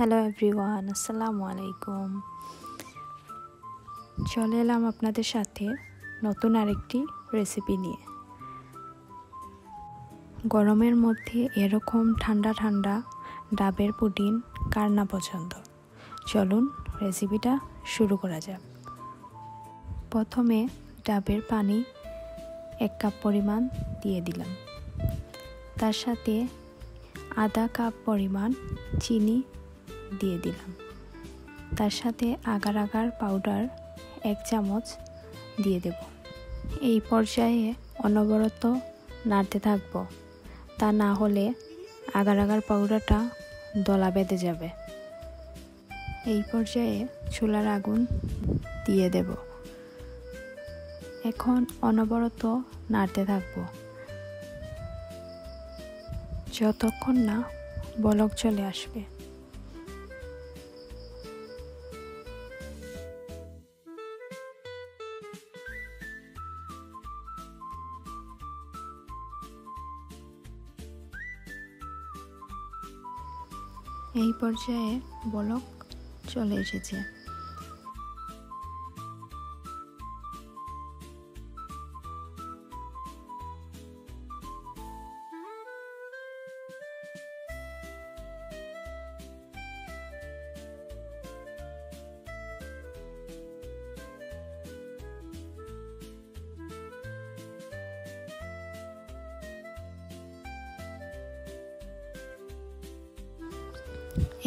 Hello everyone, আসসালামু আলাইকুম। চলে এলাম আপনাদের সাথে নতুন আরেকটি রেসিপি নিয়ে। গরমের মধ্যে এরকম ঠান্ডা ঠান্ডা ডাবের পুডিং কার না পছন্দ। চলুন রেসিপিটা শুরু করা যাক। প্রথমে ডাবের পানি 1 কাপ পরিমাণ দিয়ে দিলাম। তার সাথে আধা কাপ পরিমাণ চিনি দিয়ে দিলাম। তার সাথে আগার আগার পাউডার 1 চামচ দিয়ে দেব। এই পর্যায়ে অনবরত নাড়তে থাকব, তা না হলে আগার আগার পাউডারটা দলা বেঁধে যাবে। এই পর্যায়ে চুলার আগুন দিয়ে দেব। এখন অনবরত নাড়তে থাকব যতক্ষণ না বলক চলে আসবে। এই পর্যায়ে বলক চলে এসেছে।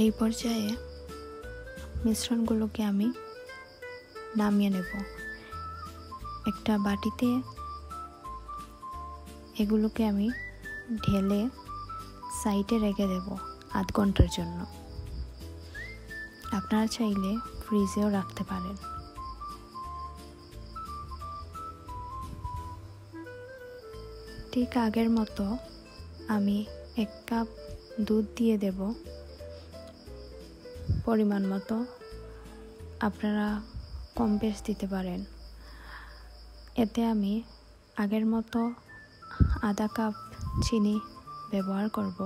এই পর্যায়ে মিশ্রণগুলোকে আমি নামিয়ে নেব। একটা বাটিতে এগুলোকে আমি ঢেলে সাইডে রেখে দেব আধ ঘন্টার জন্য। আপনারা চাইলে ফ্রিজেও রাখতে পারেন। ঠিক আগের মতো আমি 1 কাপ দুধ দিয়ে দেব। পরিমাণ মতো আপনারা কম বেশ দিতে পারেন। এতে আমি আগের মতো আধা কাপ চিনি ব্যবহার করব।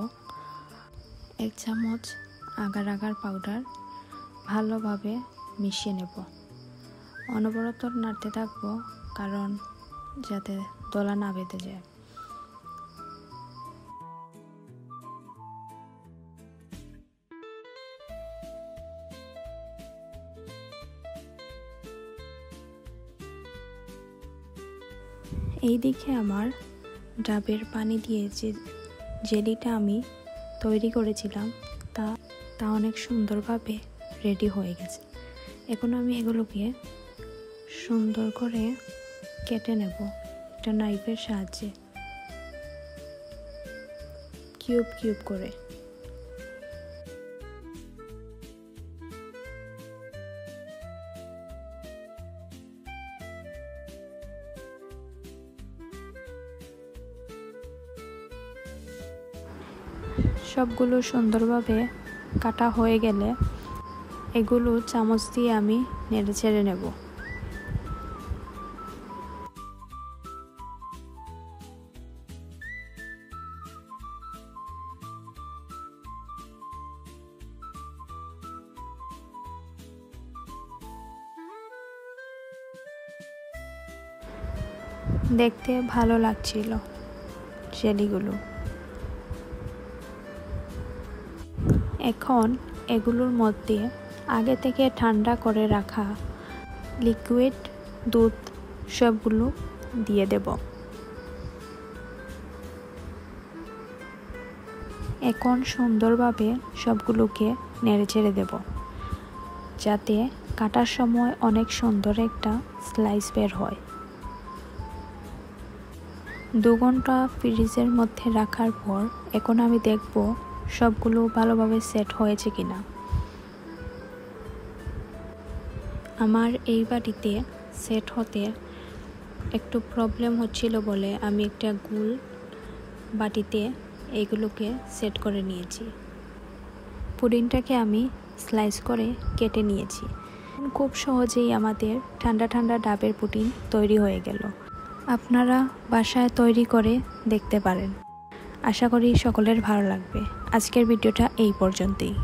1 চামচ আগার আগার পাউডার ভালোভাবে মিশিয়ে নেব। অনবরত নাড়তে থাকব, কারণ যাতে দলা না বেঁধে যায়। এই দিকে আমার ডাবের পানি দিয়ে যে জেলিটা আমি তৈরি করেছিলাম তা অনেক সুন্দরভাবে রেডি হয়ে গেছে। এখন আমি এগুলোকে সুন্দর করে কেটে নেব একটা নাইফের সাহায্যে, কিউব কিউব করে। সবগুলো সুন্দরভাবে কাটা হয়ে গেলে এগুলো চামচ দিয়ে আমি নেড়ে ছেড়ে নেব। দেখতে ভালো লাগছিল জেলিগুলো। এখন এগুলোর মধ্যে আগে থেকে ঠান্ডা করে রাখা লিকুইড দুধ সবগুলো দিয়ে দেব। এখন সুন্দরভাবে সবগুলোকে নেড়ে ছেড়ে দেব, যাতে কাটার সময় অনেক সুন্দর একটা স্লাইস বের হয়। 2 ঘন্টা ফ্রিজের মধ্যে রাখার পর এখন আমি দেখব সবগুলো ভালোভাবে সেট হয়েছে কিনা। আমার এই বাটিতে সেট হতে একটু প্রবলেম হচ্ছিল বলে আমি একটা গোল বাটিতে এইগুলোকে সেট করে নিয়েছি। পুডিংটাকে আমি স্লাইস করে কেটে নিয়েছি। খুব সহজেই আমাদের ঠান্ডা ঠান্ডা ডাবের পুডিং তৈরি হয়ে গেল। আপনারা বাসায় তৈরি করে দেখতে পারেন। আশা করি সকলের ভালো লাগবে। আজকের ভিডিওটা এই পর্যন্তই।